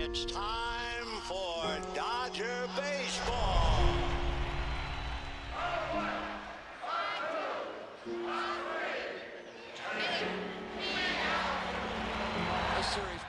It's time for Dodger baseball. This series.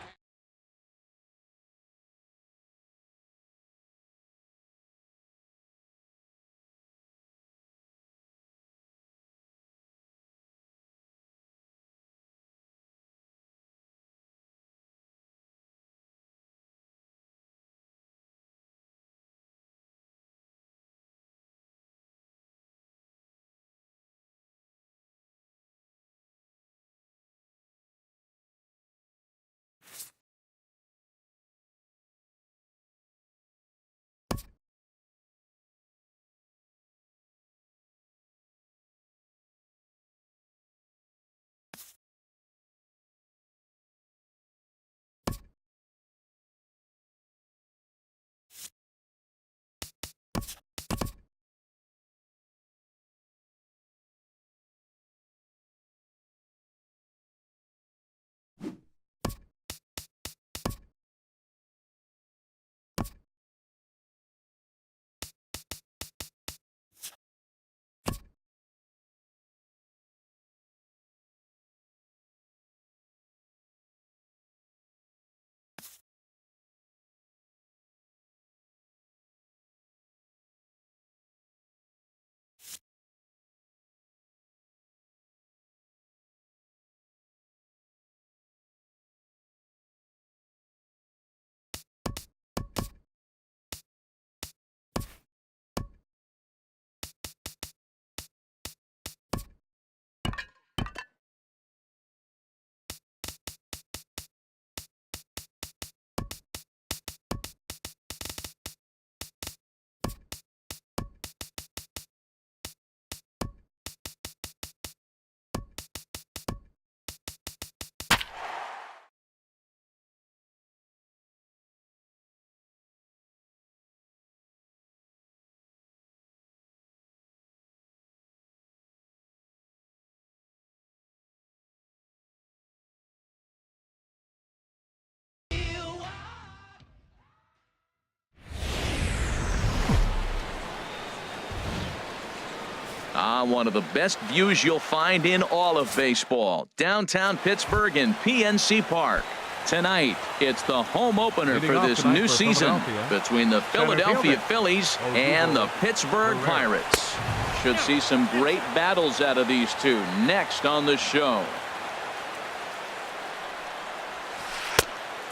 One of the best views you'll find in all of baseball. Downtown Pittsburgh in PNC Park. Tonight, it's the home opener for this new season between the Philadelphia Phillies and the Pittsburgh Pirates. Should see some great battles out of these two next on the show.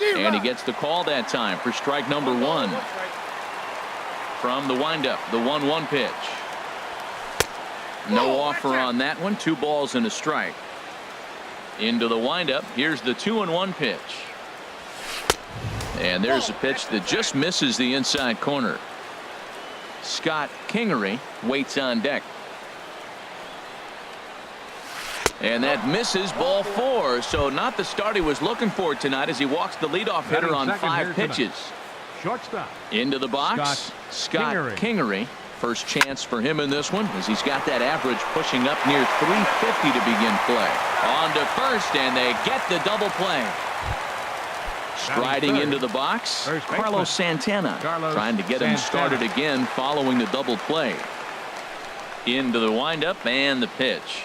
And he gets the call that time for strike number one. From the windup, the 1-1 pitch. No offer on that one. 2 balls and a strike. Into the windup. Here's the 2-1 pitch. And there's a pitch that just misses the inside corner. Scott Kingery waits on deck. And that misses, ball 4. So not the start he was looking for tonight as he walks the leadoff hitter on 5 pitches. Shortstop. Into the box. Scott Kingery. First chance for him in this one as he's got that average pushing up near 350 to begin play. On to first, and they get the double play. Striding into the box, Carlos Santana trying to get him started again following the double play. Into the windup and the pitch.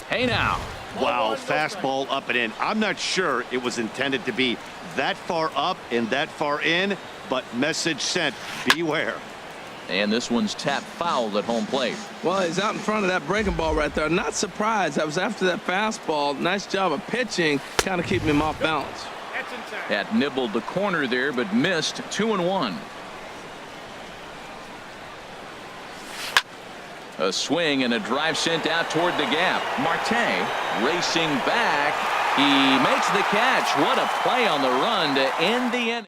Hey now. Wow, fastball up and in. I'm not sure it was intended to be that far up and that far in, but message sent, beware. And this one's tapped foul at home plate. Well, he's out in front of that breaking ball right there. Not surprised. I was after that fastball. Nice job of pitching, kind of keeping him off balance. That nibbled the corner there, but missed. 2-1. A swing and a drive sent out toward the gap. Marte racing back. He makes the catch. What a play on the run to end the inning.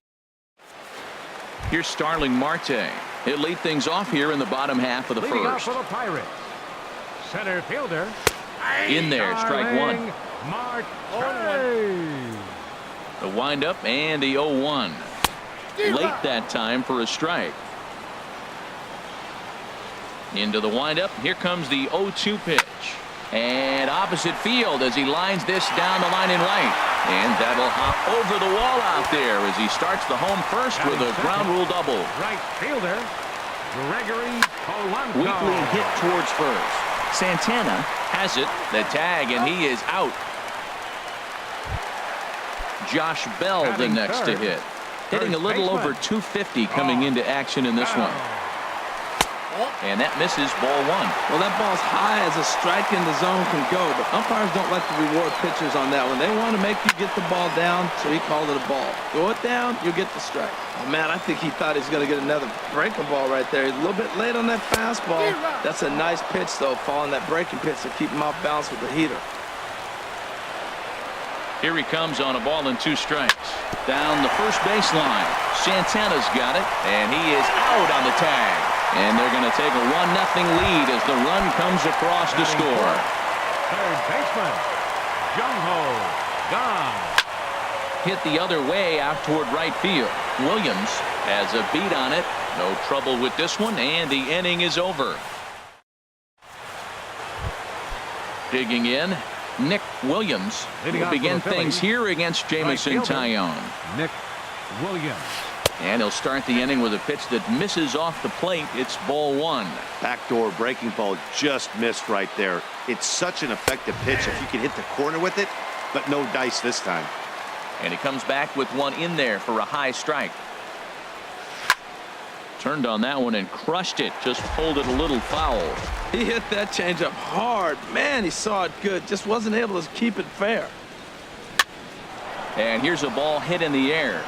Here's Starling Marte. He'll lead things off here in the bottom half of the first. For the Pirates. Center fielder. In there, strike one. Marte. The windup and the 0-1. Late that time for a strike. Into the windup. Here comes the 0-2 pitch. And opposite field as he lines this down the line in right. And that'll hop over the wall out there as he starts the home first with a ground rule double. Right fielder, Gregory Polanco. Weekly hit towards first. Santana has it. The tag, and he is out. Josh Bell, the next to hit. Hitting a little over 250 coming into action in this one. And that misses ball one. Well, that ball's high as a strike in the zone can go, but umpires don't like to reward pitchers on that one. They want to make you get the ball down, so he called it a ball. Go it down, you'll get the strike. Oh, man, I think he thought he was going to get another breaking ball right there. He's a little bit late on that fastball. That's a nice pitch, though, following that breaking pitch to keep him off balance with the heater. Here he comes on a ball and 2 strikes. Down the first baseline. Santana's got it, and he is out on the tag. And they're going to take a 1-0 lead as the run comes across to score. Third baseman, Jung-Ho Kang. Hit the other way out toward right field. Williams has a beat on it. No trouble with this one, and the inning is over. Digging in, Nick Williams will begin things here against Jamison Tyone. Nick Williams. And he'll start the inning with a pitch that misses off the plate. It's ball one. Backdoor breaking ball just missed right there. It's such an effective pitch if you can hit the corner with it, but no dice this time. And he comes back with one in there for a high strike. Turned on that one and crushed it. Just pulled it a little foul. He hit that changeup hard. Man, he saw it good. Just wasn't able to keep it fair. And here's a ball hit in the air.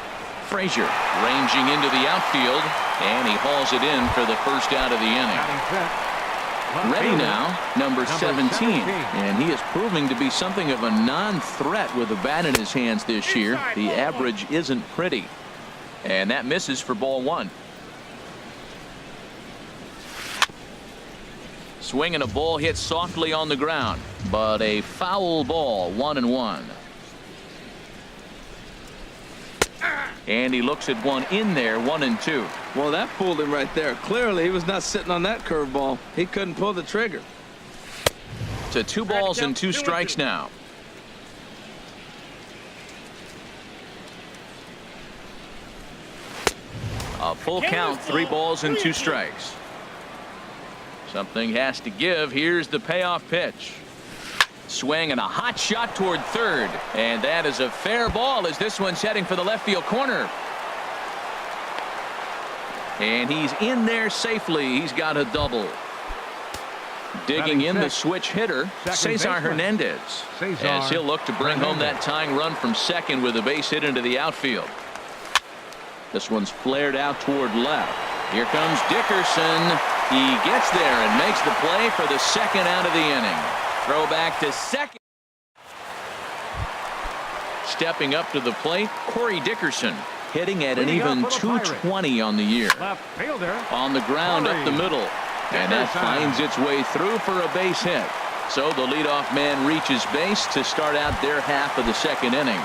Frazier ranging into the outfield, and he hauls it in for the first out of the inning. Ready now, number 17, and he is proving to be something of a non-threat with a bat in his hands this year. The average isn't pretty, and that misses for ball one. Swinging a ball hit softly on the ground, but a foul ball, 1-1. And he looks at one in there, 1-2. Well, that fooled him right there. Clearly, he was not sitting on that curveball. He couldn't pull the trigger. To 2 balls and 2 strikes now. A full count, 3 balls and 2 strikes. Something has to give. Here's the payoff pitch. Swing and a hot shot toward third, and that is a fair ball as this one's heading for the left field corner. And he's in there safely. He's got a double. Digging in the switch hitter, Cesar Hernandez, as he'll look to bring home that tying run from second with a base hit into the outfield. This one's flared out toward left. Here comes Dickerson. He gets there and makes the play for the second out of the inning. Throw back to second. Stepping up to the plate, Corey Dickerson, hitting at an even 220 on the year. Left fielder on the ground up the middle, and that finds its way through for a base hit. So the leadoff man reaches base to start out their half of the second inning.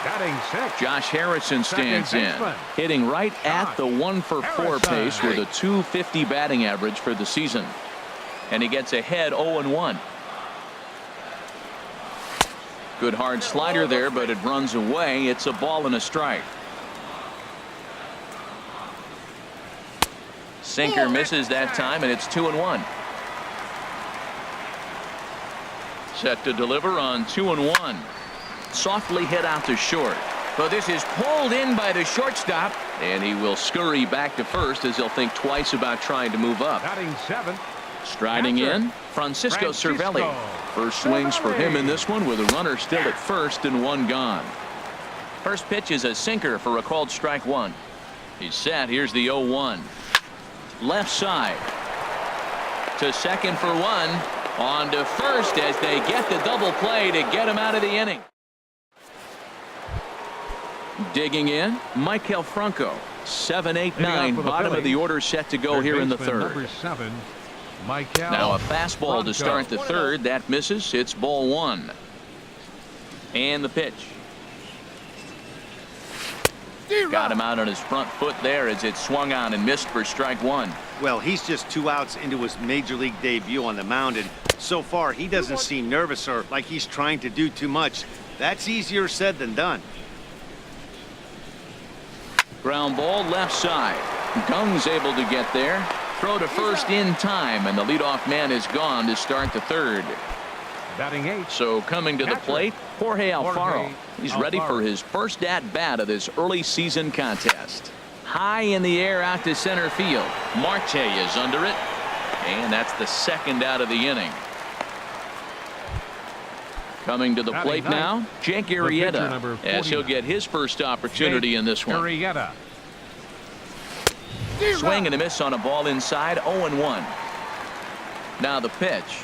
Batting 6. Josh Harrison stands in, hitting right at the 1-for-4 pace with a .250 batting average for the season, and he gets ahead 0-1. Good hard slider there, but it runs away. It's a ball and a strike. Sinker misses that time, and it's 2-1. Set to deliver on 2-1. Softly hit out to short. But this is pulled in by the shortstop, and he will scurry back to first as he'll think twice about trying to move up. Batting 7. Striding in, Francisco Cervelli. First swings for him in this one with a runner still at first and 1 gone. First pitch is a sinker for a called strike 1. He's set. Here's the 0-1. Left side. To second for 1. On to first as they get the double play to get him out of the inning. Digging in, Maikel Franco. 7-8-9. Bottom of the order set to go here in the third. Number 7. Now a fastball to start the third. That misses. It's ball 1. And the pitch. Got him out on his front foot there as it swung on and missed for strike 1. Well, he's just 2 outs into his major league debut on the mound, and so far he doesn't seem nervous or like he's trying to do too much. That's easier said than done. Ground ball left side. Gung's able to get there. Throw to first in time, and the leadoff man is gone to start the third. Batting 8. So coming to the plate, Jorge Alfaro. He's ready for his first at-bat of this early season contest. High in the air out to center field. Marte is under it, and that's the second out of the inning. Coming to the plate now, Jake Arrieta, as he'll get his first opportunity in this one. Arrieta. Swing and a miss on a ball inside, 0-1. Now the pitch.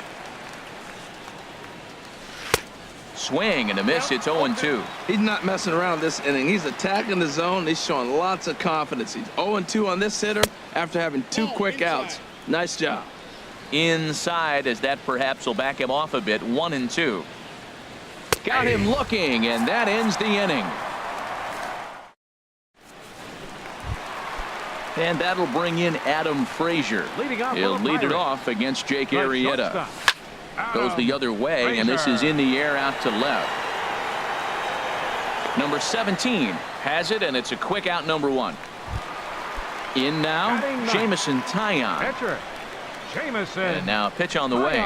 Swing and a miss, it's 0-2. He's not messing around this inning. He's attacking the zone. He's showing lots of confidence. He's 0-2 on this hitter after having 2 quick outs. Nice job. Inside, as that perhaps will back him off a bit, 1-2. Got him looking, and that ends the inning. And that'll bring in Adam Frazier. He'll lead it off against Jake Arrieta. Goes the other way, and this is in the air out to left. Number 17 has it, and it's a quick out, number 1. In now, Jamison Taillon. Pitcher, Jamison. And now a pitch on the way.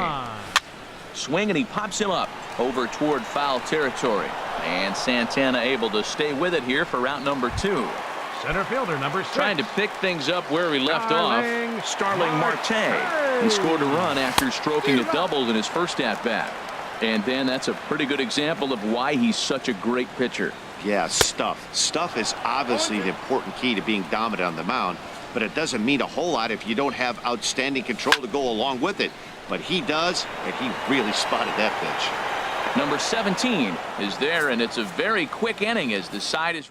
Swing, and he pops him up over toward foul territory. And Santana able to stay with it here for route number 2. Center fielder, number 6. Trying to pick things up where he left off. Starling Marte. He scored a run after stroking a double in his first at-bat. And then that's a pretty good example of why he's such a great pitcher. Yeah, stuff. Stuff is obviously the important key to being dominant on the mound, but it doesn't mean a whole lot if you don't have outstanding control to go along with it. But he does, and he really spotted that pitch. Number 17 is there, and it's a very quick inning as the side is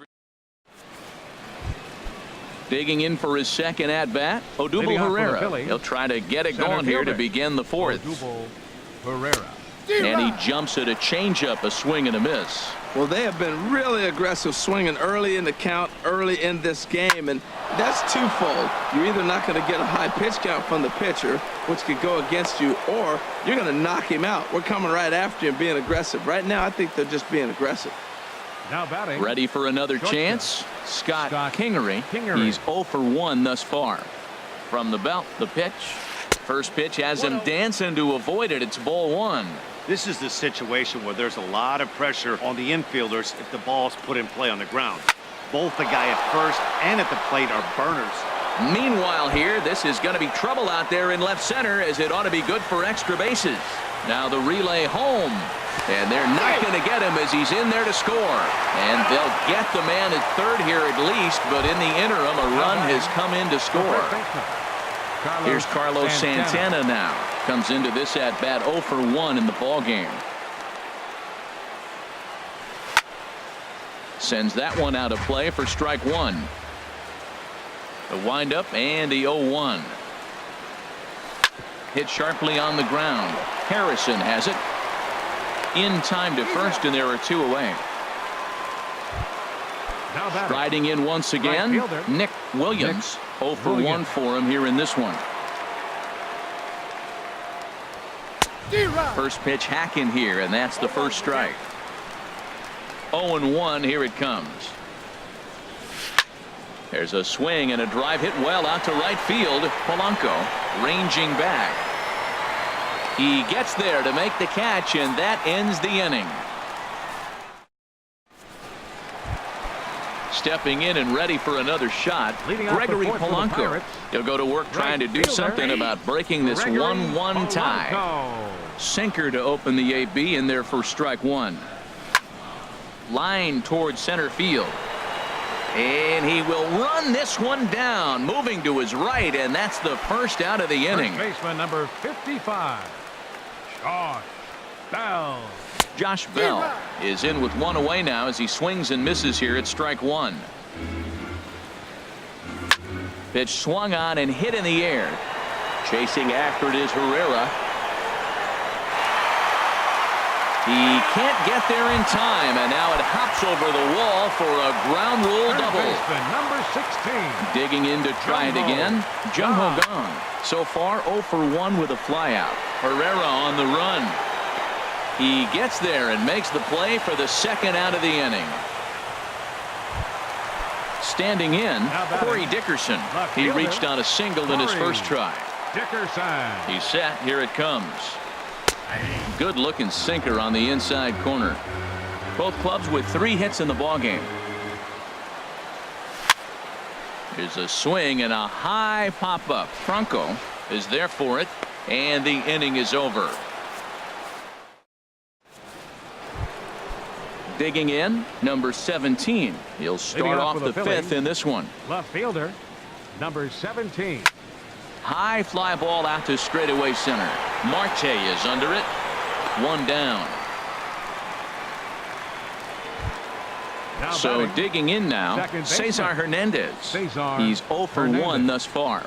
digging in for his second at-bat, Odubel Herrera. He'll try to get it going here to begin the fourth. Odubel Herrera. And he jumps at a changeup, a swing and a miss. Well, they have been really aggressive swinging early in the count, early in this game, and that's twofold. You're either not going to get a high pitch count from the pitcher, which could go against you, or you're going to knock him out. We're coming right after you and being aggressive. Right now, I think they're just being aggressive. Now batting. Ready for another chance? Scott Kingery. He's 0 for 1 thus far. From the belt, the pitch. First pitch has him dancing to avoid it. It's ball 1. This is the situation where there's a lot of pressure on the infielders if the ball's put in play on the ground. Both the guy at first and at the plate are burners. Meanwhile here, this is going to be trouble out there in left center, as it ought to be good for extra bases. Now the relay home. And they're not going to get him as he's in there to score. And they'll get the man at third here at least, but in the interim, a run has come in to score. Here's Carlos Santana now. Comes into this at-bat 0 for 1 in the ballgame. Sends that one out of play for strike 1. The windup and the 0-1. Hit sharply on the ground. Harrison has it. In time to first, and there are 2 away. Riding in once again, Nick Williams. 0 for 1 for him here in this one. First pitch hacking here, and that's the first strike. 0-1, here it comes. There's a swing and a drive hit well out to right field. Polanco ranging back. He gets there to make the catch, and that ends the inning. Stepping in and ready for another shot, Gregory Polanco. He'll go to work trying to do something about breaking this 1-1 tie. Sinker to open the AB in there for strike 1. Line towards center field. And he will run this one down, moving to his right, and that's the first out of the inning. First baseman number 55, Josh Bell. Josh Bell is in with 1 away now as he swings and misses here at strike 1. Pitch swung on and hit in the air. Chasing after it is Herrera. He can't get there in time, and now it hops over the wall for a ground rule double. Number 16. Digging in to try it again. Jung-Ho Kang. So far 0 for 1 with a flyout. Herrera on the run. He gets there and makes the play for the second out of the inning. Standing in, Corey Dickerson. He reached on a single in his first try. Dickerson. He's set. Here it comes. Good looking sinker on the inside corner. Both clubs with 3 hits in the ballgame. Here's a swing and a high pop up. Franco is there for it, and the inning is over. Digging in, number 17. He'll start off the 5th in this one. Left fielder, number 17. High fly ball out to straightaway center. Marte is under it. 1 down. So digging in now, Cesar Hernandez. He's 0 for 1 thus far.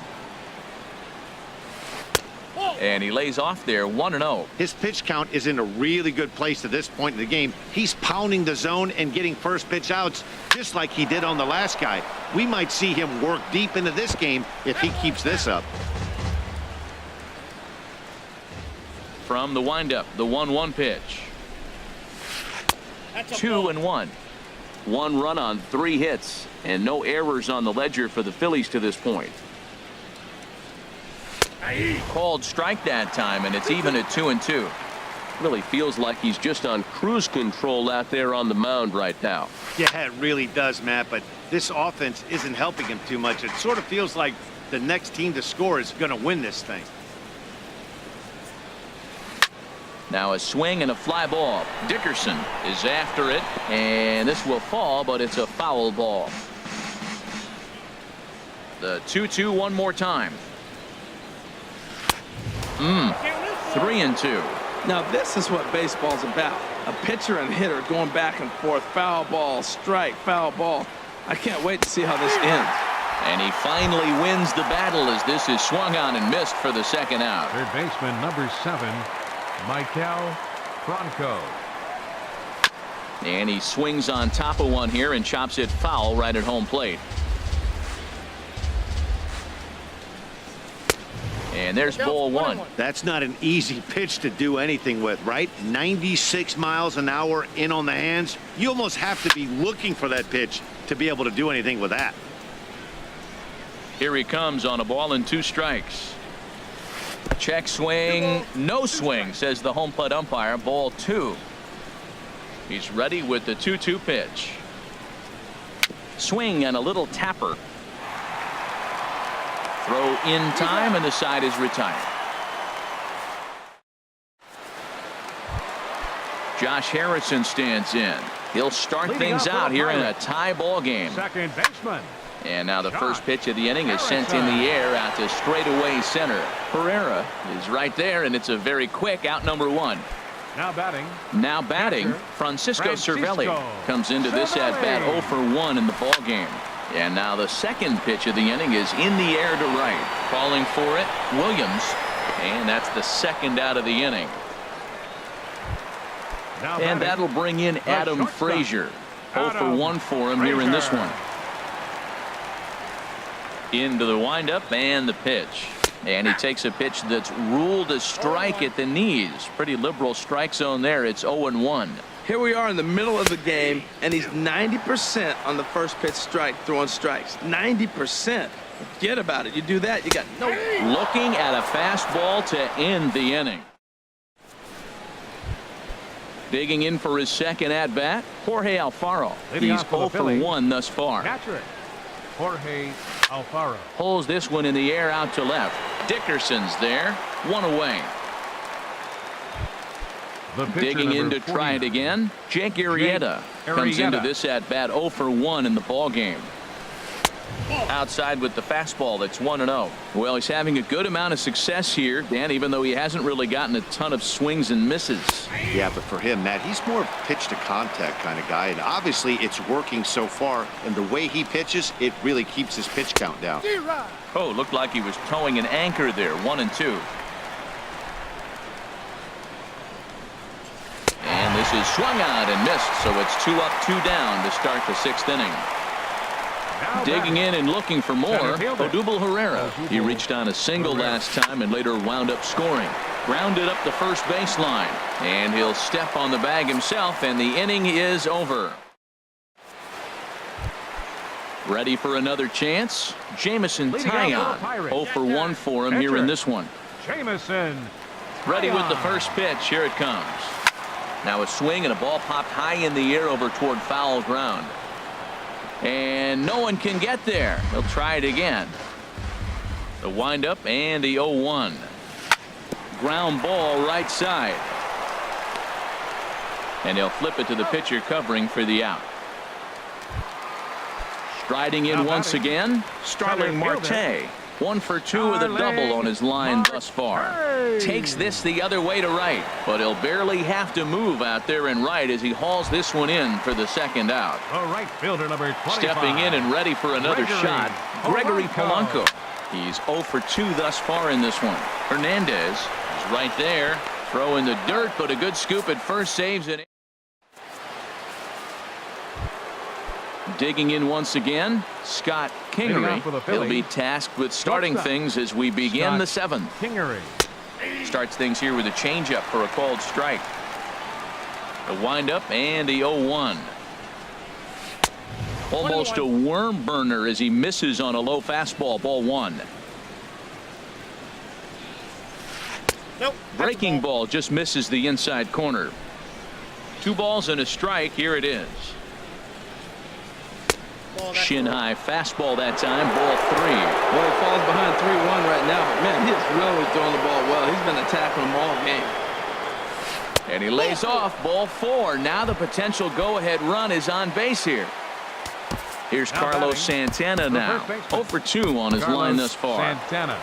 And he lays off there 1-0. His pitch count is in a really good place at this point in the game. He's pounding the zone and getting first pitch outs just like he did on the last guy. We might see him work deep into this game if he keeps this up. From the windup, the 1-1 pitch. 2-1. 1 run on 3 hits and no errors on the ledger for the Phillies to this point. Called strike that time, and it's even at 2-2. Really feels like he's just on cruise control out there on the mound right now. Yeah, it really does, Matt, but this offense isn't helping him too much. It sort of feels like the next team to score is going to win this thing. Now a swing and a fly ball. Dickerson is after it, and this will fall, but it's a foul ball. The 2-2 one more time. 3-2. Now this is what baseball's about. A pitcher and hitter going back and forth. Foul ball, strike, foul ball. I can't wait to see how this ends. And he finally wins the battle as this is swung on and missed for the second out. Third baseman, number 7, Michael Franco. And he swings on top of one here and chops it foul right at home plate. And there's ball 1. That's not an easy pitch to do anything with, right? 96 miles an hour in on the hands. You almost have to be looking for that pitch to be able to do anything with that. Here he comes on a ball and 2 strikes. Check swing, no swing, says the home plate umpire. Ball 2. He's ready with the 2-2 pitch. Swing and a little tapper. Throw in time, and the side is retired. Josh Harrison stands in. He'll start things out here in a tie ball game. Second baseman. And now the first pitch of the inning is sent in the air out to straightaway center. Herrera is right there, and it's a very quick out number 1. Now batting, Francisco Cervelli comes into this at bat 0 for 1 in the ball game. And now the second pitch of the inning is in the air to right. Calling for it, Williams, and that's the second out of the inning. And that'll bring in Adam Frazier. 0 for 1 for him here in this one. Into the windup and the pitch. And he takes a pitch that's ruled a strike at the knees. Pretty liberal strike zone there. It's 0-1. Here we are in the middle of the game, and he's 90% on the first pitch strike, throwing strikes. 90%. Forget about it. You do that, you got no. Looking at a fastball to end the inning. Digging in for his second at bat, Jorge Alfaro. He's 0 for 1 thus far. Jorge Alfaro pulls this one in the air out to left. Dickerson's there, 1 away. Digging in to try it again, Jake Arrieta comes into this at bat 0 for 1 in the ball game. Outside with the fastball. That's 1-0. Well, he's having a good amount of success here, Dan, even though he hasn't really gotten a ton of swings and misses. Yeah, but for him, Matt, he's more pitch to contact kind of guy, and obviously it's working so far, and the way he pitches, it really keeps his pitch count down. Oh, looked like he was towing an anchor there. 1-2. And this is swung out and missed, so it's 2 up, 2 down to start the 6th inning. Digging in and looking for more, Odubel Herrera. He reached on a single last time and later wound up scoring. Grounded up the first baseline, and he'll step on the bag himself, and the inning is over. Ready for another chance? Jamison Taillon, 0 for 1 for him here in this one. Jamison. Ready with the first pitch. Here it comes. Now a swing and a ball popped high in the air over toward foul ground. And no one can get there. He'll try it again. The windup and the 0-1. Ground ball right side. And he'll flip it to the pitcher covering for the out. Striding in once again, Starling Marte. 1 for 2 with a double on his line thus far. Takes this the other way to right, but he'll barely have to move out there in right as he hauls this one in for the second out. The right fielder, number 25. Stepping in and ready for another shot, Gregory Polanco. He's 0 for 2 thus far in this one. Hernandez is right there, throwing the dirt, but a good scoop at first, saves it. Digging in once again, Scott Kingery. He'll be tasked with starting things as we begin the 7th. Kingery starts things here with a changeup for a called strike. The windup and the 0-1. Almost a worm burner as he misses on a low fastball. Ball 1. Nope. Breaking ball just misses the inside corner. 2 balls and a strike. Here it is. Shin high fastball that time. Ball 3. Well, he falls behind 3-1 right now, but man, he's really throwing the ball well. He's been attacking them all game. And he lays off. Ball 4. Now the potential go-ahead run is on base here. Here's Carlos Santana now. 0 for 2 on his line thus far. Santana.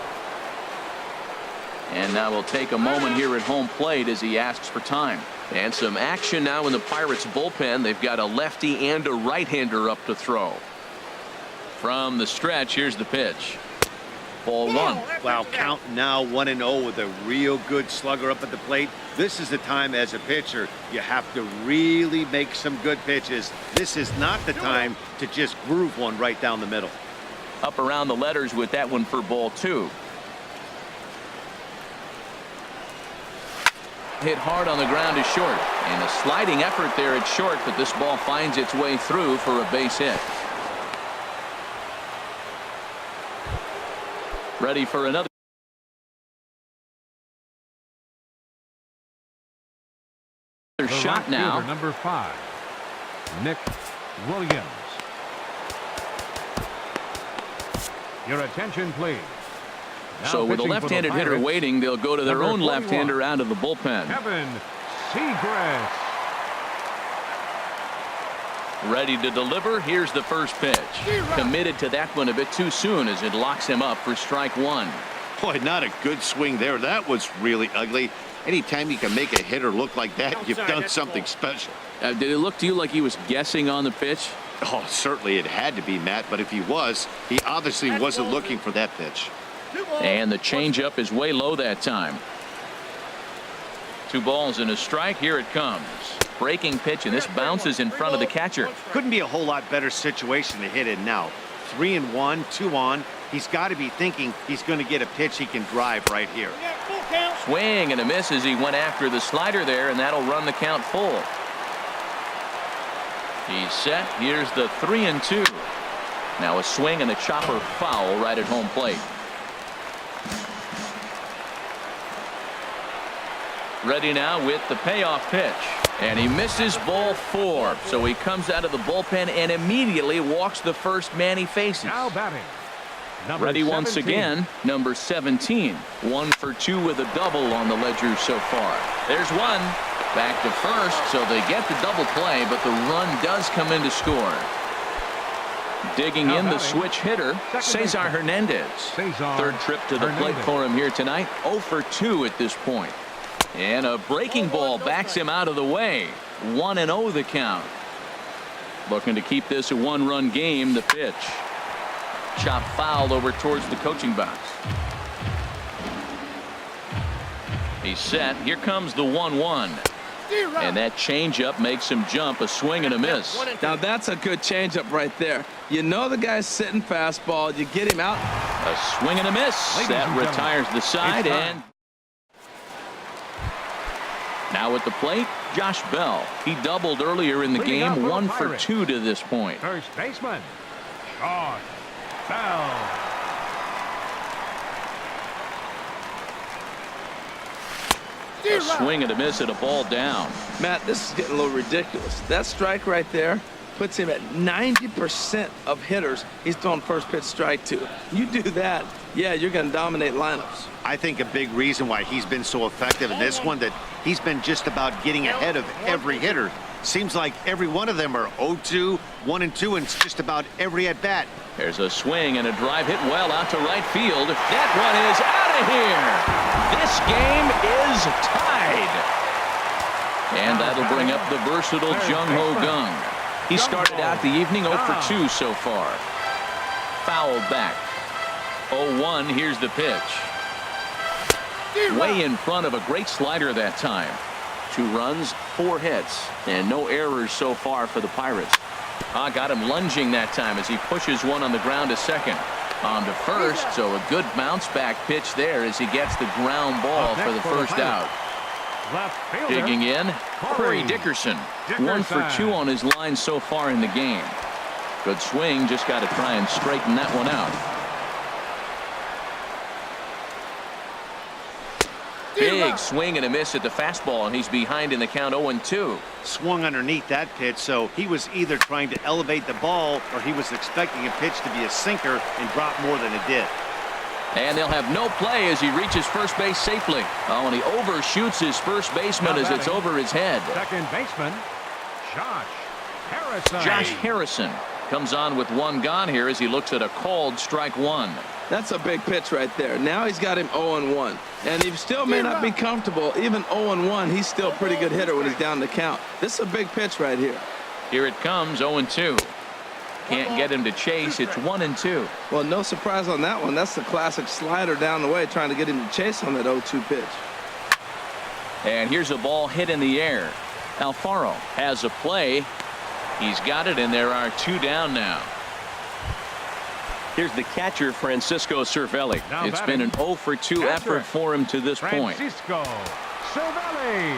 And now we'll take a moment here at home plate as he asks for time. And some action now in the Pirates bullpen. They've got a lefty and a right-hander up to throw. From the stretch, here's the pitch. Ball 1. Wow, count now 1-0 with a real good slugger up at the plate. This is the time as a pitcher you have to really make some good pitches. This is not the time to just groove one right down the middle. Up around the letters with that one for ball 2. Hit hard on the ground is short, and a sliding effort there at short, but this ball finds its way through for a base hit. Ready for another shot now. Number 5, Nick Williams. Your attention, please. So with a left-handed hitter waiting, they'll go to their own left-hander out of the bullpen. Kevin Seagrass. Ready to deliver. Here's the first pitch. Committed to that one a bit too soon as it locks him up for strike 1. Boy, not a good swing there. That was really ugly. Anytime you can make a hitter look like that, you've done something special. Did it look to you like he was guessing on the pitch? Oh, certainly it had to be, Matt, but if he was, he obviously wasn't looking for that pitch. And the changeup is way low that time. 2 balls and a strike. Here it comes. Breaking pitch, and this bounces in front of the catcher. Couldn't be a whole lot better situation to hit in now. 3-1, 2 on. He's got to be thinking he's going to get a pitch he can drive right here. Swing and a miss as he went after the slider there, and that'll run the count full. He's set. Here's the 3-2. Now a swing and a chopper foul right at home plate. Ready now with the payoff pitch. And he misses ball 4. So he comes out of the bullpen and immediately walks the first man he faces. Now batting. Ready 17. Once again, number 17. 1 for 2 with a double on the ledger so far. There's one. Back to first, so they get the double play, but the run does come in to score. Digging in the switch hitter, Cesar Hernandez. Third trip to the plate for him here tonight. 0 for 2 at this point. And a breaking ball backs him out of the way. 1-0 the count. Looking to keep this a 1-run game. The pitch. Chop fouled over towards the coaching box. He's set. Here comes the 1-1. And that changeup makes him jump. A swing and a miss. Now that's a good changeup right there. You know the guy's sitting fastball. You get him out. A swing and a miss. That retires the side. And Now at the plate, Josh Bell. He doubled earlier in the Leading up game, for the 1 for Pirates. 2 to this point. First baseman, Josh Bell. A swing and a miss at a ball down. Matt, this is getting a little ridiculous. That strike right there puts him at 90% of hitters he's throwing first pitch strike to. You do that, yeah, you're going to dominate lineups. I think a big reason why he's been so effective in this one, that he's been just about getting ahead of every hitter. Seems like every one of them are 0-2, 1-2, and it's just about every at-bat. There's a swing and a drive hit well out to right field. That one is out of here. This game is tied. And that'll bring up the versatile Jung-Ho Gung. He started out the evening 0 for 2 so far. Fouled back. 0-1, here's the pitch. Way in front of a great slider that time. 2 runs, 4 hits, and no errors so far for the Pirates. Got him lunging that time as he pushes one on the ground to second. On to first, so a good bounce back pitch there as he gets the ground ball for the first out. Left fielder, Digging in, Corey Dickerson. 1 for 2 on his line so far in the game. Good swing, just got to try and straighten that one out. Big swing and a miss at the fastball, and he's behind in the count 0-2. Swung underneath that pitch, so he was either trying to elevate the ball or he was expecting a pitch to be a sinker and drop more than it did. And they'll have no play as he reaches first base safely. Oh, and he overshoots his first baseman as it's over his head. second baseman, Josh Harrison. Josh Harrison comes on with 1 gone here as he looks at a called strike 1. That's a big pitch right there. Now he's got him 0-1. And he still may not be comfortable. Even 0-1, he's still a pretty good hitter when he's down the count. This is a big pitch right here. Here it comes, 0-2. Can't get him to chase. It's 1-2. Well, no surprise on that one. That's the classic slider down the way, trying to get him to chase on that 0-2 pitch. And here's a ball hit in the air. Alfaro has a play. He's got it, and there are 2 down now. Here's the catcher, Francisco Cervelli. Now It's batting, been an 0 for 2 catcher, effort for him to this point. Francisco Cervelli.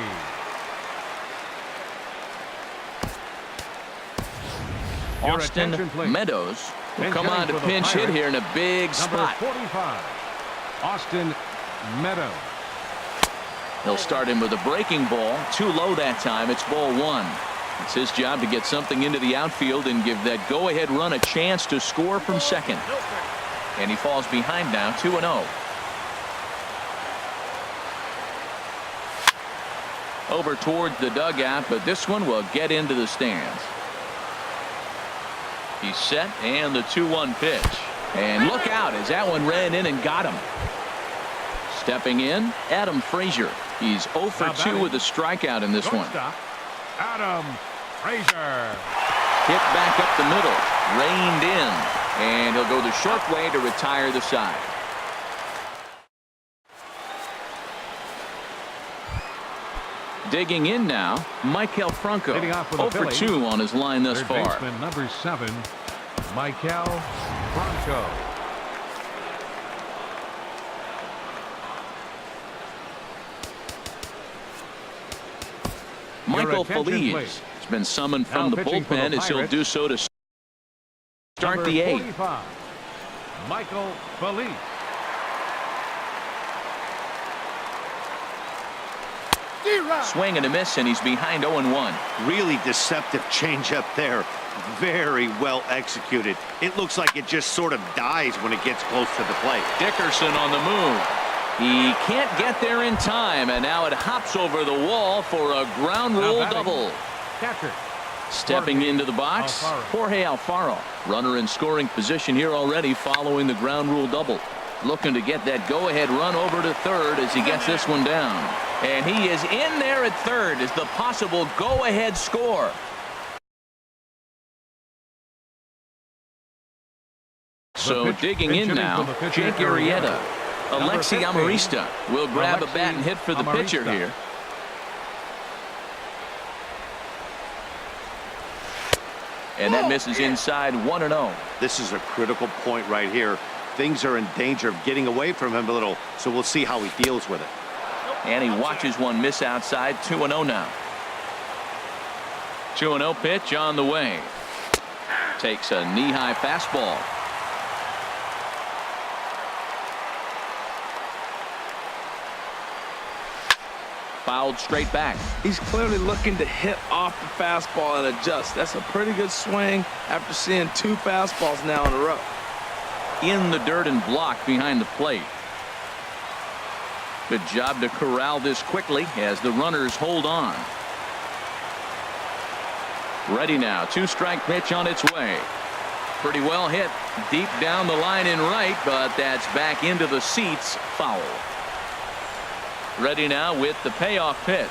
Your Austin attention, please. Meadows will And come on to hitting for the pinch hit Pirates, here in a big Number spot. 45, Austin Meadows. He'll start him with a breaking ball. Too low that time. It's ball 1. It's his job to get something into the outfield and give that go-ahead run a chance to score from second. And he falls behind now, 2-0. Over toward the dugout, but this one will get into the stands. He's set, and the 2-1 pitch. And look out as that one ran in and got him. Stepping in, Adam Frazier. He's 0 for 2 with a strikeout in this one. Shortstop, Adam Frazier. Hit back up the middle, reined in, and he'll go the short way to retire the side. Digging in now, Michael Franco. Leading off for the 0 for Phillies, 2 on his line thus Third far. baseman, number 7, Michael Franco. Michael attention, Phillies please. has been summoned Now from the pitching for the bullpen as he'll Pirates, do so to start Number the 8th. 45, Michael Phillies. Swing and a miss, and he's behind 0-1. Really deceptive changeup there. Very well executed. It looks like it just sort of dies when it gets close to the plate. Dickerson on the move. He can't get there in time, and now it hops over the wall for a ground Now rule batting, double. Catcher. Stepping Jorge into the box, Alfaro. Jorge Alfaro. Runner in scoring position here already following the ground rule double. Looking to get that go-ahead run over to third as he gets this one down. And he is in there at third as the possible go-ahead score. So digging in now, Jake Arrieta. Alexi Amarista will grab a bat and hit for the pitcher here. And that misses inside 1-0. This is a critical point right here. Things are in danger of getting away from him a little, so we'll see how he deals with it. And he watches one miss outside. 2-0 now. 2-0 pitch on the way. Takes a knee-high fastball. Fouled straight back. He's clearly looking to hit off the fastball and adjust. That's a pretty good swing after seeing 2 fastballs now in a row. In the dirt and blocked behind the plate. Good job to corral this quickly as the runners hold on. Ready now. 2-strike pitch on its way. Pretty well hit deep down the line in right, but that's back into the seats. Foul. Ready now with the payoff pitch.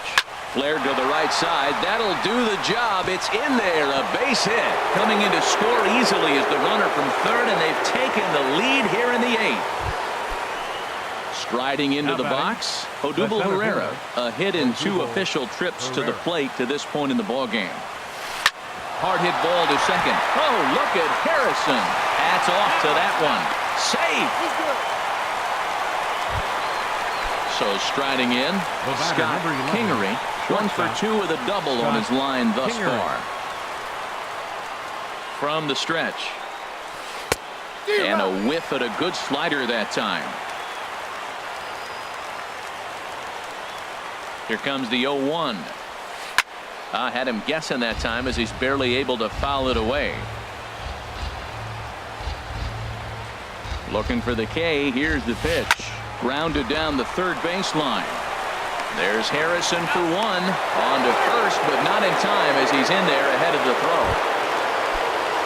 Flared to the right side. That'll do the job. It's in there. A base hit. Coming in to score easily is the runner from third, and they've taken the lead here in the 8th. Striding into the box, Odubel Herrera. A hit in 2 official trips to the plate to this point in the ballgame. Hard hit ball to second. Oh, look at Harrison. Hats off to that one. Safe. So striding in, Scott Kingery. 1 for 2 with a double on his line thus far. From the stretch. And a whiff at a good slider that time. Here comes the 0-1. Had him guessing that time as he's barely able to foul it away. Looking for the K. Here's the pitch. Grounded down the third baseline. There's Harrison for 1. On to first, but not in time as he's in there ahead of the throw.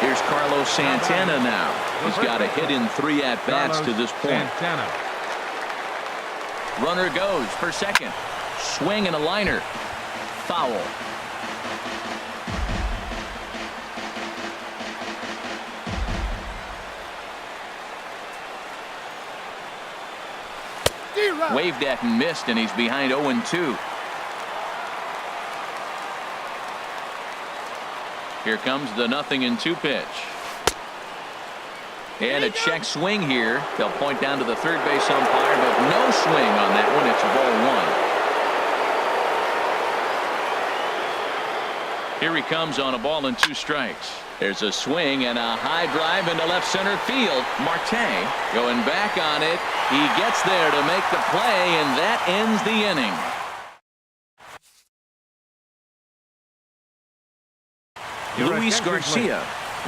Here's Carlos Santana now. He's got a hit in 3 at-bats to this point. Runner goes for second. Swing and a liner. Foul. Waved at and missed, and he's behind 0-2. Here comes the 0-2 pitch. And a check swing here. They'll point down to the third base umpire, but no swing on that one. It's a ball 1. Here he comes on a ball and 2 strikes. There's a swing and a high drive into left center field. Marte going back on it. He gets there to make the play, and that ends the inning. Luis Garcia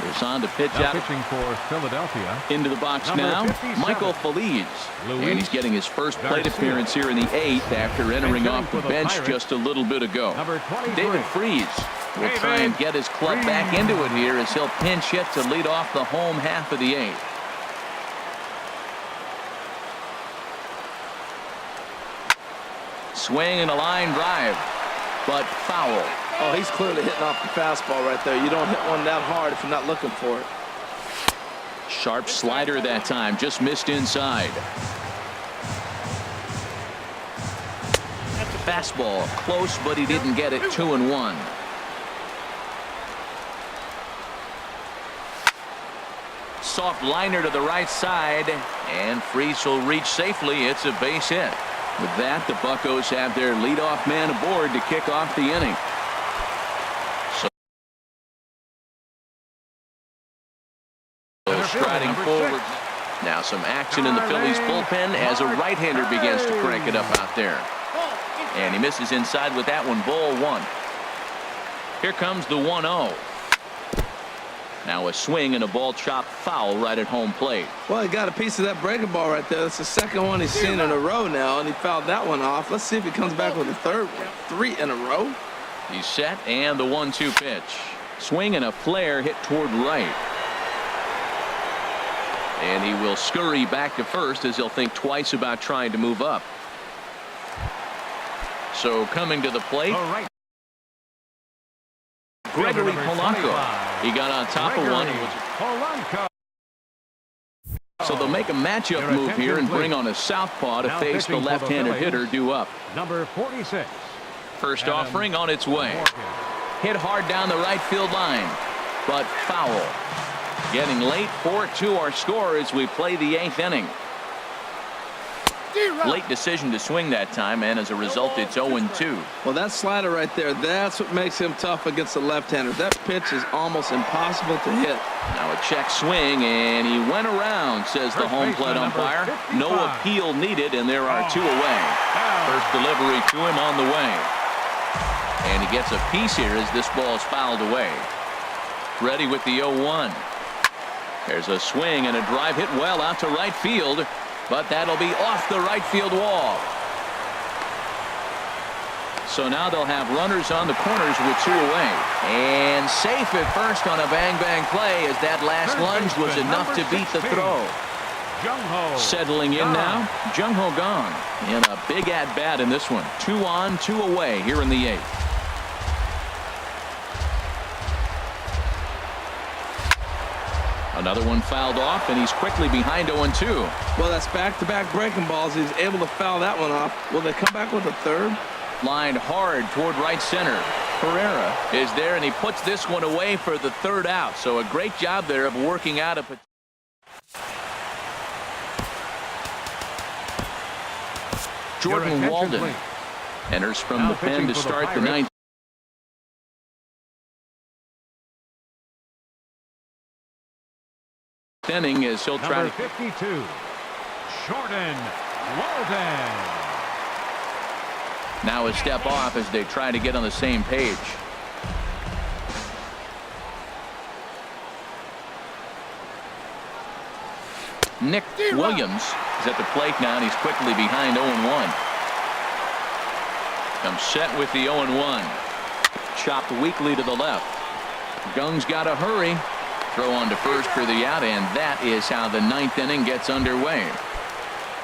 is on to pitch out. Pitching for Philadelphia. Into the box now, Michael Phillies. And he's getting his first plate appearance here in the 8th after entering off the bench just a little bit ago. David Freese will try and get his club back into it here as he'll pinch hit to lead off the home half of the 8th. Swing and a line drive, but foul. Oh, he's clearly hitting off the fastball right there. You don't hit one that hard if you're not looking for it. Sharp slider that time, just missed inside. Fastball close, but he didn't get it. 2-1. Soft liner to the right side, and Freese will reach safely. It's a base hit. With that, the Buccos have their leadoff man aboard to kick off the inning. So striding forward. Now some action in the Phillies bullpen as a right-hander begins to crank it up out there. And he misses inside with that one. Ball 1. Here comes the 1-0. Now a swing and a ball chopped foul right at home plate. Well, he got a piece of that breaking ball right there. That's the second one he's seen in a row now, and he fouled that one off. Let's see if he comes back with a third one. 3 in a row. He's set, and the 1-2 pitch. Swing and a flare hit toward right. And he will scurry back to first as he'll think twice about trying to move up. So coming to the plate, Gregory Polanco. He got on top of one. So they'll make a matchup move here and bring on a southpaw to face the left-handed hitter due up. Number 46. First offering on its way. Hit hard down the right field line, but foul. Getting late, 4-2 our score as we play the 8th inning. Late decision to swing that time, and as a result, it's 0-2. Well, that slider right there, that's what makes him tough against the left-hander. That pitch is almost impossible to hit. Now a check swing, and he went around, says the home plate umpire. No appeal needed, and there are 2 away. First delivery to him on the way. And he gets a piece here as this ball is fouled away. Ready with the 0-1. There's a swing and a drive hit well out to right field, but that'll be off the right field wall. So now they'll have runners on the corners with 2 away. And safe at first on a bang-bang play as that last lunge was enough to beat the throw. Settling in now, Jung-Ho Kang in a big at-bat in this one. 2 on, 2 away here in the 8th. Another one fouled off, and he's quickly behind 0-2. Well, that's back-to-back breaking balls. He's able to foul that one off. Will they come back with a third? Lined hard toward right center. Pereira is there, and he puts this one away for the 3rd out. So a great job there of working out a... Jordan Walden enters from the pen to start the 9th. Inning as he'll try to... 52, Jordan Walden. Now a step off as they try to get on the same page. Nick Williams is at the plate now, and he's quickly behind 0-1. Comes set with the 0-1. Chopped weakly to the left. Gung's got to hurry. Throw on to first for the out, and that is how the 9th inning gets underway.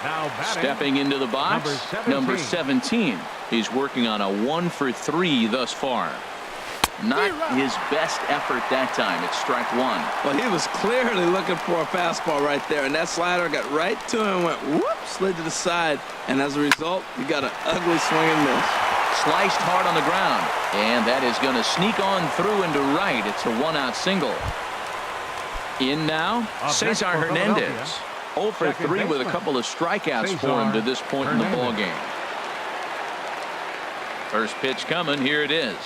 Now stepping into the box, number 17. He's working on a 1 for 3 thus far. Not his best effort that time. It's strike 1. Well, he was clearly looking for a fastball right there, and that slider got right to him, went whoop, slid to the side, and as a result, he got an ugly swing and miss. Sliced hard on the ground, and that is going to sneak on through into right. It's a 1-out single. In now, Cesar Hernandez. 0 for 3 with a couple of strikeouts for him to this point in the ballgame. First pitch coming. Here it is.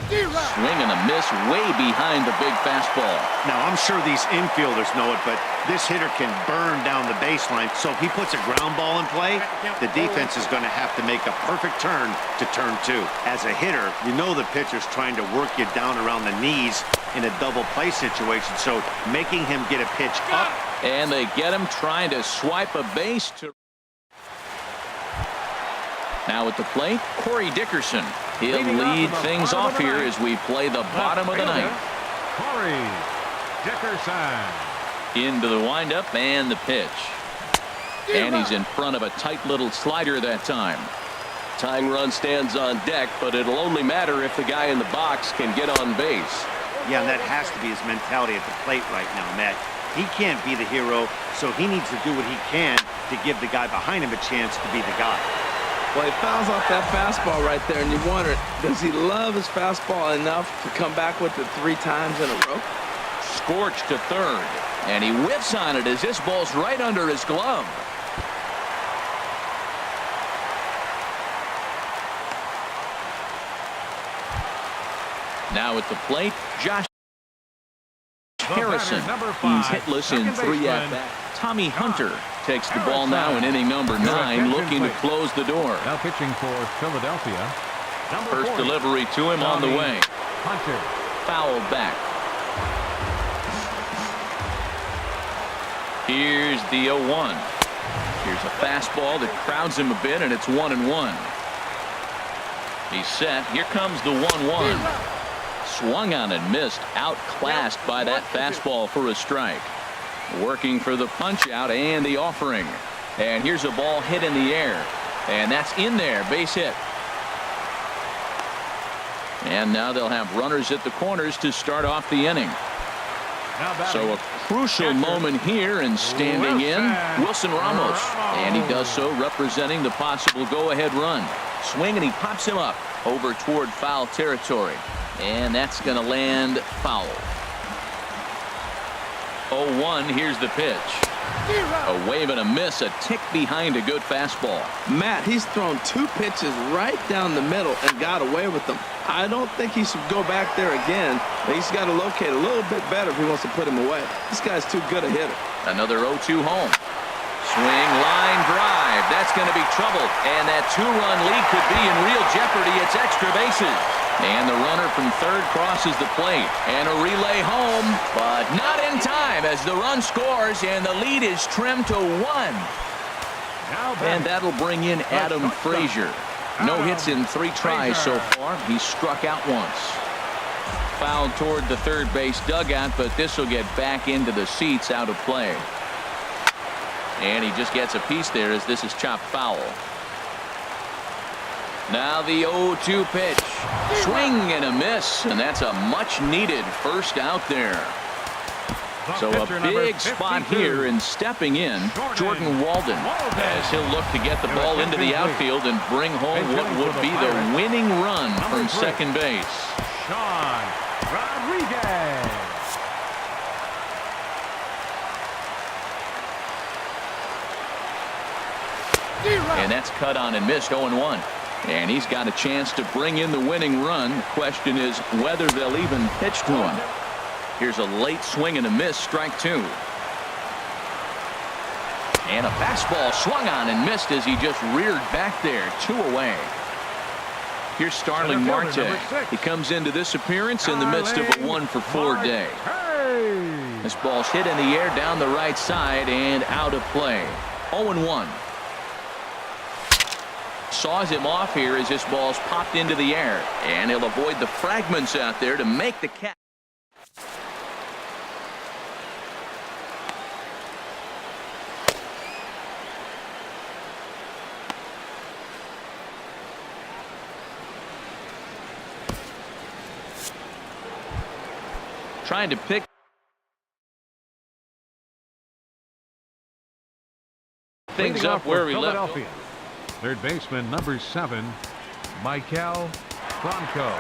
Swing and a miss way behind the big fastball. Now, I'm sure these infielders know it, but this hitter can burn down the baseline. So if he puts a ground ball in play, the defense is going to have to make a perfect turn to turn 2. As a hitter, you know the pitcher's trying to work you down around the knees in a double play situation. So making him get a pitch up. And they get him trying to swipe a base to... Now at the plate, Corey Dickerson. He'll lead things off here as we play the bottom of the 9th. Corey Dickerson. Into the windup and the pitch. And he's in front of a tight little slider that time. Tying run stands on deck, but it'll only matter if the guy in the box can get on base. Yeah, and that has to be his mentality at the plate right now, Matt. He can't be the hero, so he needs to do what he can to give the guy behind him a chance to be the guy. Well, he fouls off that fastball right there, and you wonder, does he love his fastball enough to come back with it 3 times in a row? Scorched to third, and he whiffs on it as this ball's right under his glove. Now at the plate, Josh Harrison. He's hitless in 3 at-bats. Tommy Hunter takes the ball now in inning number 9, looking to close the door. Now pitching for Philadelphia. First delivery to him on the way. Hunter. Foul back. Here's the 0-1. Here's a fastball that crowds him a bit, and it's 1-1. He's set. Here comes the 1-1. Swung on and missed. Outclassed by that fastball for a strike. Working for the punch out and the offering. And here's a ball hit in the air. And that's in there. Base hit. And now they'll have runners at the corners to start off the inning. So a crucial moment here, and standing in, Wilson Ramos. And he does so representing the possible go-ahead run. Swing, and he pops him up over toward foul territory. And that's going to land foul. 0-1, here's the pitch. A wave and a miss, a tick behind a good fastball. Matt, he's thrown 2 pitches right down the middle and got away with them. I don't think he should go back there again. He's got to locate a little bit better if he wants to put him away. This guy's too good a hitter. Another 0-2 home. Swing, line drive. That's going to be trouble. And that 2-run lead could be in real jeopardy. It's extra bases. And the runner from third crosses the plate. And a relay home, but not in time as the run scores and the lead is trimmed to 1. And that'll bring in Adam Frazier. No hits in 3 tries so far. He's struck out once. Fouled toward the third base dugout, but this will get back into the seats, out of play. And he just gets a piece there as this is chopped foul. Now the 0-2 pitch. Swing and a miss, and that's a much-needed first out there. So a big spot here, and stepping in, Jordan Walden, as he'll look to get the ball into the outfield and bring home what would be the winning run from second base. Sean Rodriguez. And that's cut on and missed, 0-1. And he's got a chance to bring in the winning run. The question is whether they'll even pitch to him. Here's a late swing and a miss, strike 2. And a fastball swung on and missed as he just reared back there, 2 away. Here's Starling Marte. He comes into this appearance in the midst of a 1-for-4 day. This ball's hit in the air down the right side and out of play. 0-1. Saws him off here as this ball's popped into the air, and he'll avoid the fragments out there to make the catch. Trying to pick things up where we left. Third baseman, number 7, Michael Franco.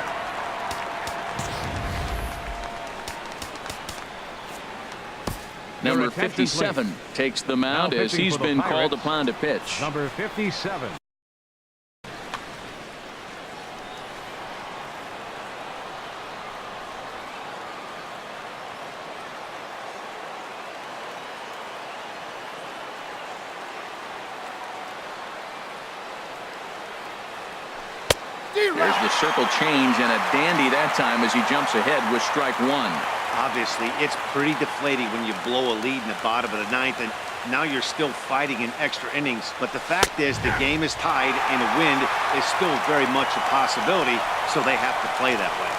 Number 57 takes the mound as he's been called upon to pitch. Number 57. There's the circle change, and a dandy that time as he jumps ahead with strike 1. Obviously, it's pretty deflating when you blow a lead in the bottom of the 9th, and now you're still fighting in extra innings. But the fact is, the game is tied, and a win is still very much a possibility, so they have to play that way.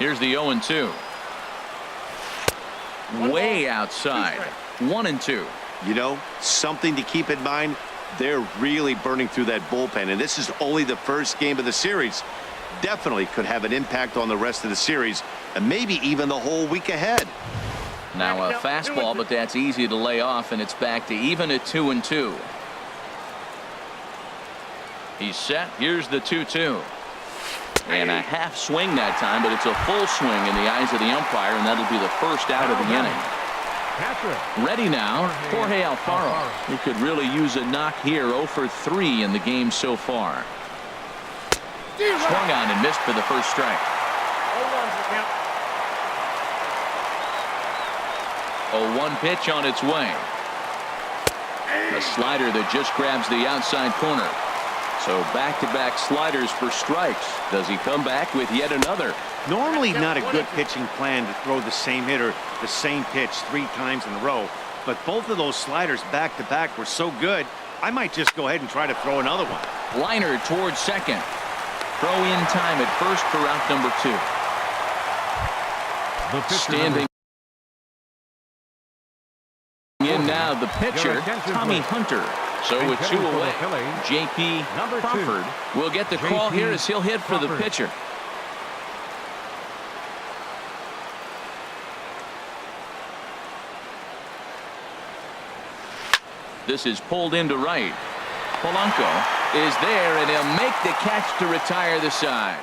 Here's the 0-2. Way outside. 1-2. You know, something to keep in mind, they're really burning through that bullpen, and this is only the first game of the series. Definitely could have an impact on the rest of the series, and maybe even the whole week ahead. Now a fastball, but that's easy to lay off, and it's back to even at 2-2. He's set. Here's the 2-2. And a half swing that time, but it's a full swing in the eyes of the umpire, and that'll be the first out of the inning. Ready now, Jorge Alfaro. He could really use a knock here. 0-for-3 in the game so far. Swung on and missed for the first strike. 0-1 pitch on its way. A slider that just grabs the outside corner. So back-to-back sliders for strikes. Does he come back with yet another? Normally not a good pitching plan to throw the same hitter the same pitch 3 times in a row, but both of those sliders back-to-back were so good, I might just go ahead and try to throw another one. Liner towards second. Throw in time at first for out number 2. Standing in now, the pitcher, Tommy Hunter. So with 2 away, J.P. Crawford will get the call here as he'll hit for the pitcher. This is pulled into right. Polanco is there, and he'll make the catch to retire the side.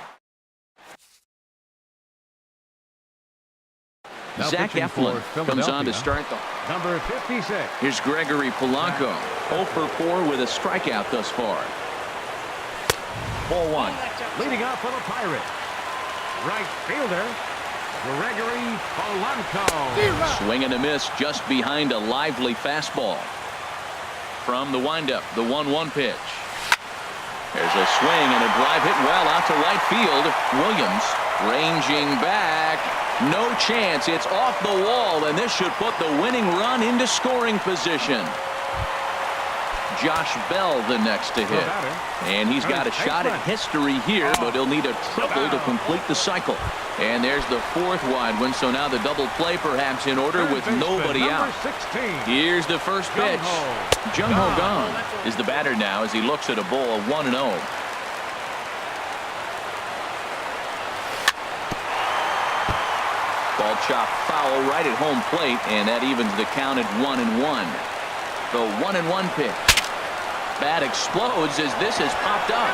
Now Zach pitching for Eflin comes on to Philadelphia, start the. number 56. Here's Gregory Polanco, 0 for 4 with a strikeout thus far. Ball 1. Leading off for the Pirates, right fielder Gregory Polanco. Swing and a miss just behind a lively fastball. From the windup, the 1-1 pitch. There's a swing and a drive hit well out to right field. Williams ranging back. No chance. It's off the wall, and this should put the winning run into scoring position. Josh Bell the next to hit. And he's got a shot at history here, but he'll need a triple to complete the cycle. And there's the 4th wide one, so now the double play perhaps in order with nobody out. Here's the first pitch. Jung-Ho Kang is the batter now as he looks at a ball 1-0. Ball chopped foul right at home plate, and that evens the count at 1-1. The 1-1 pitch. Bat explodes as this has popped up,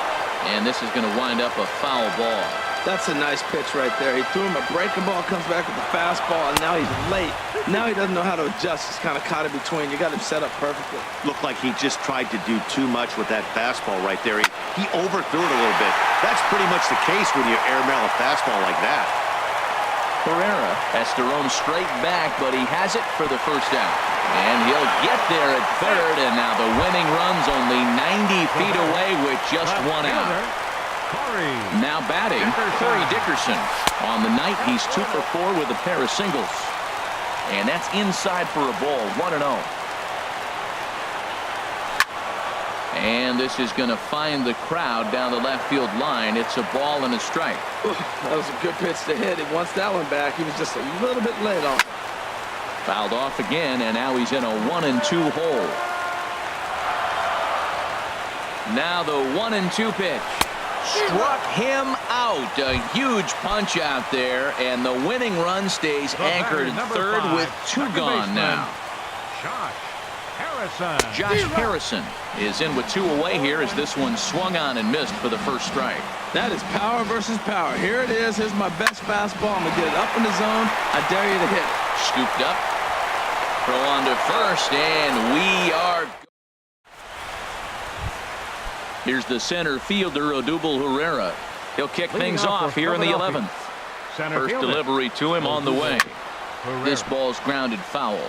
and this is going to wind up a foul ball. That's a nice pitch right there. He threw him a breaking ball, comes back with the fastball, and now he's late. Now he doesn't know how to adjust. He's kind of caught in between. You got him set up perfectly. Looked like he just tried to do too much with that fastball right there. He overthrew it a little bit. That's pretty much the case when you airmail a fastball like that. Herrera has to roam straight back, but he has it for the first out. And he'll get there at third, and now the winning run's only 90 feet away with just 1 out. Now batting, Corey Dickerson. On the night, he's 2 for 4 with a pair of singles. And that's inside for a ball, 1-0. And this is going to find the crowd down the left field line. It's a ball and a strike. That was a good pitch to hit. He wants that one back. He was just a little bit late on. Fouled off again, and now he's in a 1-2 hole. Now the 1-2 pitch. Struck him out. A huge punch out there, and the winning run stays anchored in third with 2 gone now. Josh Harrison is in with 2 away here as this one swung on and missed for the first strike. That is power versus power. Here it is. Here's my best fastball. I'm going to get it up in the zone. I dare you to hit it. Scooped up. Throw on to first, and we are. Here's the center fielder, Odubel Herrera. He'll kick things off here in the 11th. First delivery to him on the way. This ball's grounded foul.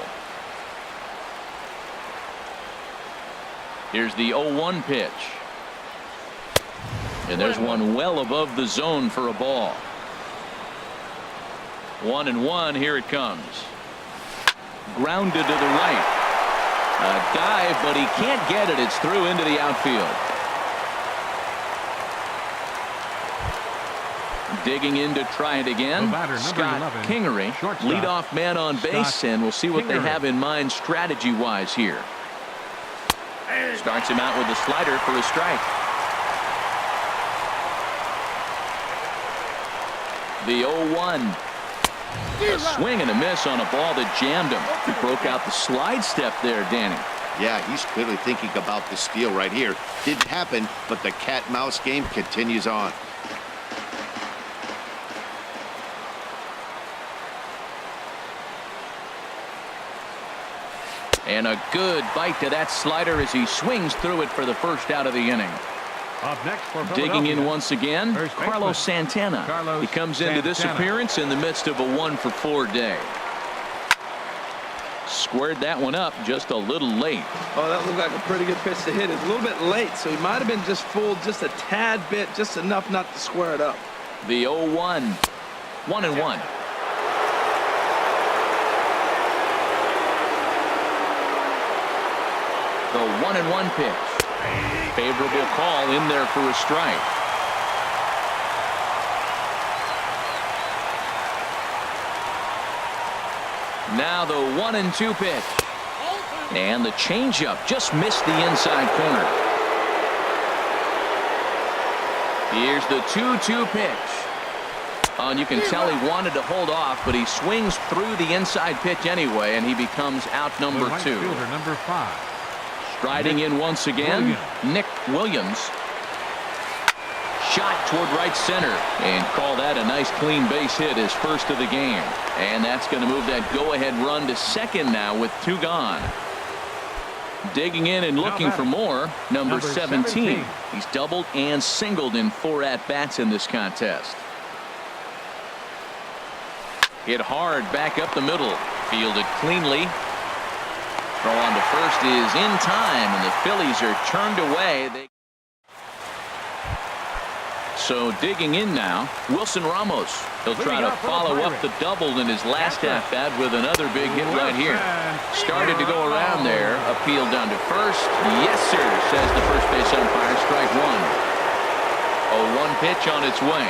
Here's the 0-1 pitch. And there's one well above the zone for a ball. 1-1, here it comes. Grounded to the right. A dive, but he can't get it. It's through into the outfield. Digging in to try it again. Scott Kingery, leadoff man on base, and we'll see what they have in mind strategy-wise here. Starts him out with a slider for a strike. The 0-1. A swing and a miss on a ball that jammed him. He broke out the slide step there, Danny. Yeah, he's clearly thinking about the steal right here. Didn't happen, but the cat-mouse game continues on. And a good bite to that slider as he swings through it for the first out of the inning. Up next for digging in once again, Carlos Santana. He comes into this appearance in the midst of a 1-for-4 day. Squared that one up just a little late. Oh, that looked like a pretty good pitch to hit. It's a little bit late, so he might have been just fooled just a tad bit, just enough not to square it up. The 0-1. 1-1. The 1-1 pitch. Favorable call in there for a strike. Now the 1-2 pitch. And the changeup just missed the inside corner. Here's the 2-2 pitch. And you can tell he wanted to hold off, but he swings through the inside pitch anyway, and he becomes out number 2. Number 5. Striding in once again, Nick Williams. shot toward right center and call that a nice clean base hit, his first of the game. And that's going to move that go-ahead run to second now with 2 gone. Digging in and looking for more, number 17. He's doubled and singled in 4 at-bats in this contest. Hit hard back up the middle. Fielded cleanly. Throw on to first is in time, and the Phillies are turned away. So digging in now, Wilson Ramos. He'll try to follow up the double in his last at-bat with another big hit right here. Started to go around there. Appeal down to first. Yes, sir, says the first base umpire. Strike 1. 0-1 pitch on its way.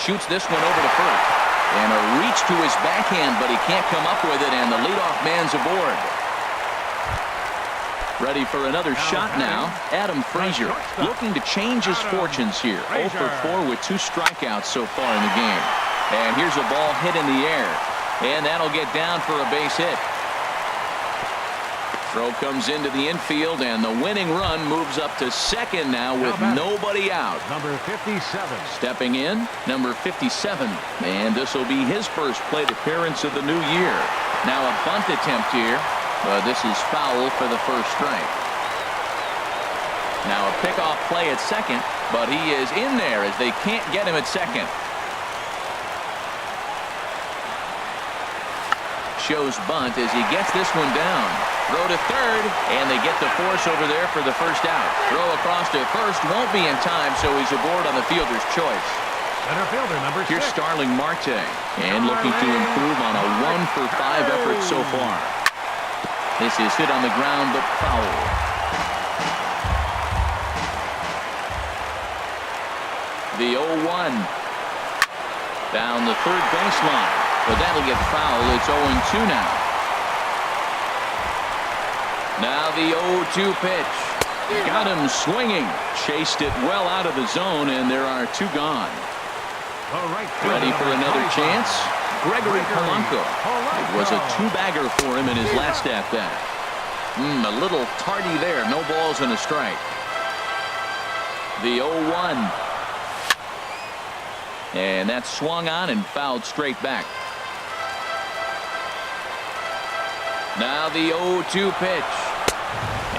Shoots this one over to first. And a reach to his backhand, but he can't come up with it, and the leadoff man's aboard. Ready for another shot now. Adam Frazier looking to change his fortunes here. 0 for 4 with 2 strikeouts so far in the game. And here's a ball hit in the air. And that'll get down for a base hit. Throw comes into the infield, and the winning run moves up to second now with nobody out. Number 57. Stepping in, number 57. And this will be his first plate appearance of the new year. Now a bunt attempt here. But this is foul for the first strike. Now a pickoff play at second, but he is in there as they can't get him at second. Shows bunt as he gets this one down. Throw to third, and they get the force over there for the first out. Throw across to first won't be in time, so he's aboard on the fielder's choice. Center fielder number 6. Here's Starling Marte, and looking to improve on a 1 for 5 effort so far. This is hit on the ground, but foul. The 0-1. Down the third baseline. But that'll get fouled. It's 0-2 now. Now the 0-2 pitch. Got him swinging. Chased it well out of the zone, and there are 2 gone. Ready for another chance? Gregory Polanco. It was a 2-bagger for him in his last at-bat. A little tardy there. No balls and a strike. The 0-1. And that's swung on and fouled straight back. Now the 0-2 pitch.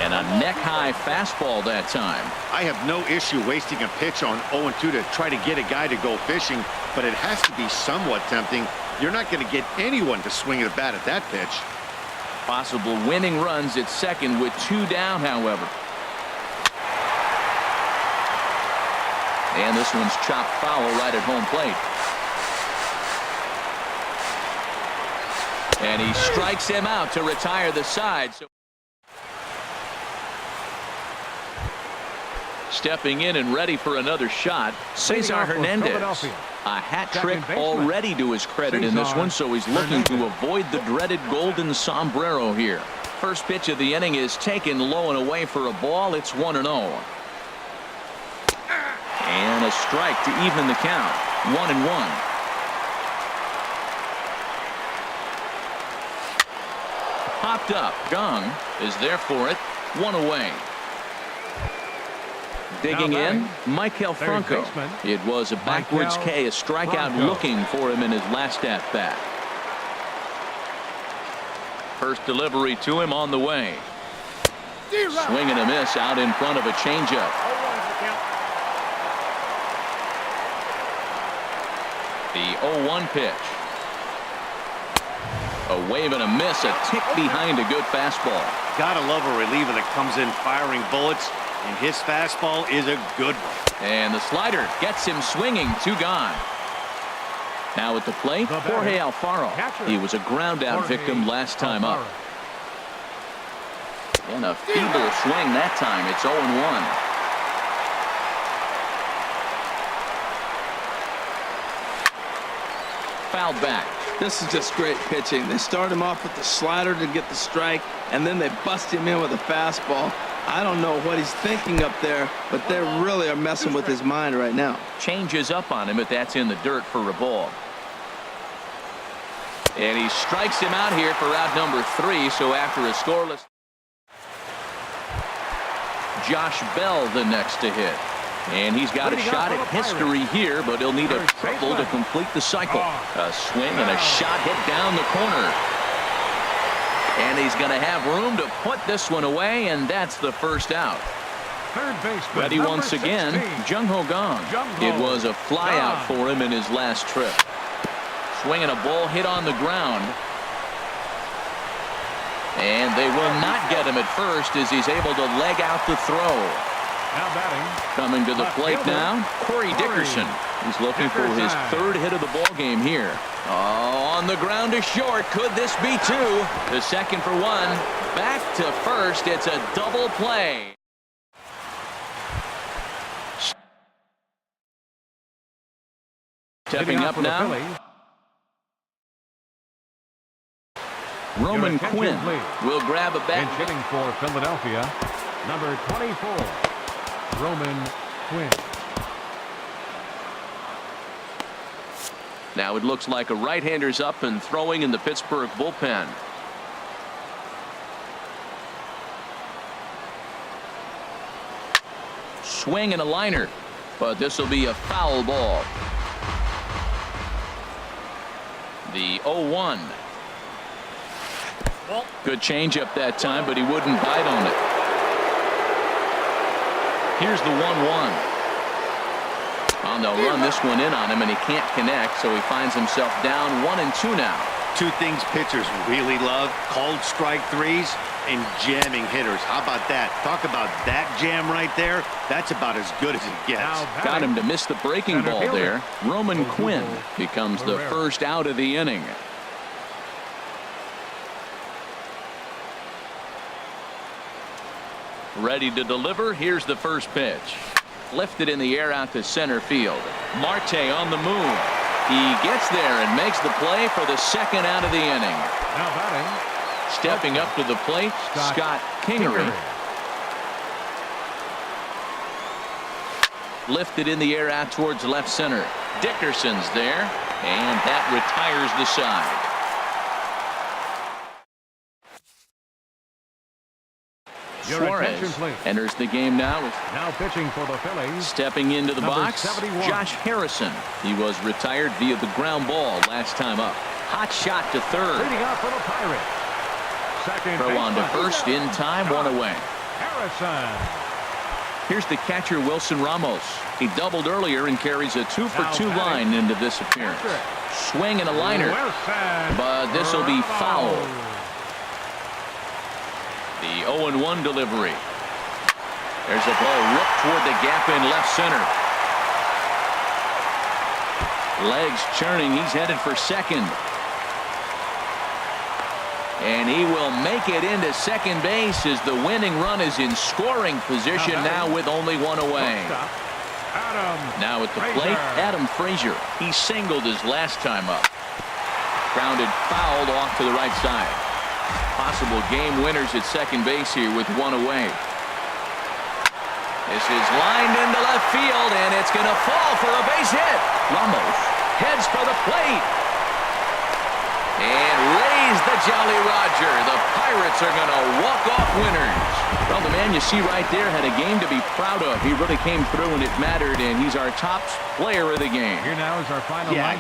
And a neck-high fastball that time. I have no issue wasting a pitch on 0-2 to try to get a guy to go fishing, but it has to be somewhat tempting. You're not going to get anyone to swing at a bat at that pitch. Possible winning runs at second with 2 down, however. And this one's chopped foul right at home plate. And he strikes him out to retire the side. Stepping in and ready for another shot, Cesar Hernandez. A hat trick already to his credit in this one, so he's looking to avoid the dreaded golden sombrero here. First pitch of the inning is taken low and away for a ball. It's 1-0. And a strike to even the count. 1-1. Popped up. Gong is there for it. 1 away. Digging in, Michael Franco. It was a backwards K, a strikeout looking for him in his last at-bat. First delivery to him on the way. Swing and a miss out in front of a changeup. The 0-1 pitch. A wave and a miss, a tick behind a good fastball. Gotta love a reliever that comes in firing bullets. And his fastball is a good one. And the slider gets him swinging. 2 gone. Now at the plate, Jorge Alfaro. He was a ground-out victim last time up. And a feeble swing that time. It's 0-1. Fouled back. This is just great pitching. They start him off with the slider to get the strike, and then they bust him in with a fastball. I don't know what he's thinking up there, but they really are messing with his mind right now. Changes up on him, but that's in the dirt for a ball. And he strikes him out here for out number 3, so after a scoreless. Josh Bell the next to hit. And he's got a shot at history here, but he'll need a triple to complete the cycle. A swing and a shot hit down the corner. And he's going to have room to put this one away, and that's the first out. Third baseman, Ready once again, 16. Jung-Ho Gong. It was a flyout for him in his last trip. Swinging a ball hit on the ground. And they will not get him at first as he's able to leg out the throw. Now batting. Coming to the plate now, Corey Dickerson. He's looking for his third hit of the ball game here. Oh, on the ground to short. Could this be two? The second for one. Back to first. It's a double play. Stepping up now, Roman Quinn will grab a bat. And hitting for Philadelphia, number 24, Roman Quinn. Now it looks like a right-hander's up and throwing in the Pittsburgh bullpen. Swing and a liner, but this will be a foul ball. The 0-1. Good changeup that time, but he wouldn't bite on it. Here's the 1-1. Oh, they'll run this one in on him, and he can't connect, so he finds himself down 1-2 now. Two things pitchers really love: cold strike threes and jamming hitters. How about that? Talk about that jam right there. That's about as good as it gets. Got him to miss the breaking ball there. Roman Quinn becomes the first out of the inning. Ready to deliver. Here's the first pitch. Lifted in the air out to center field. Marte on the move. He gets there and makes the play for the second out of the inning. Now batting. Stepping up to the plate, Scott Kingery. Lifted in the air out towards left center. Dickerson's there, and that retires the side. Suarez enters the game now. Now pitching for the Phillies. Stepping into the box, 71. Josh Harrison. He was retired via the ground ball last time up. Hot shot to third. Leading up for the Pirates. Second throw on to first in time, one away. Harrison. Here's the catcher, Wilson Ramos. He doubled earlier and carries a 2-for-2 line into this appearance. Swing and a liner, but this will be foul. The 0-1 delivery. There's a ball ripped toward the gap in left center. Legs churning. He's headed for second. And he will make it into second base as the winning run is in scoring position now with only one away. Now at the plate, Adam Frazier. He singled his last time up. Grounded fouled off to the right side. Possible game winners at second base here with one away. This is lined into left field, and it's going to fall for a base hit. Ramos heads for the plate. And raise the Jolly Roger. The Pirates are going to walk off winners. Well, the man you see right there had a game to be proud of. He really came through and it mattered, and he's our top player of the game. Here now is our final line.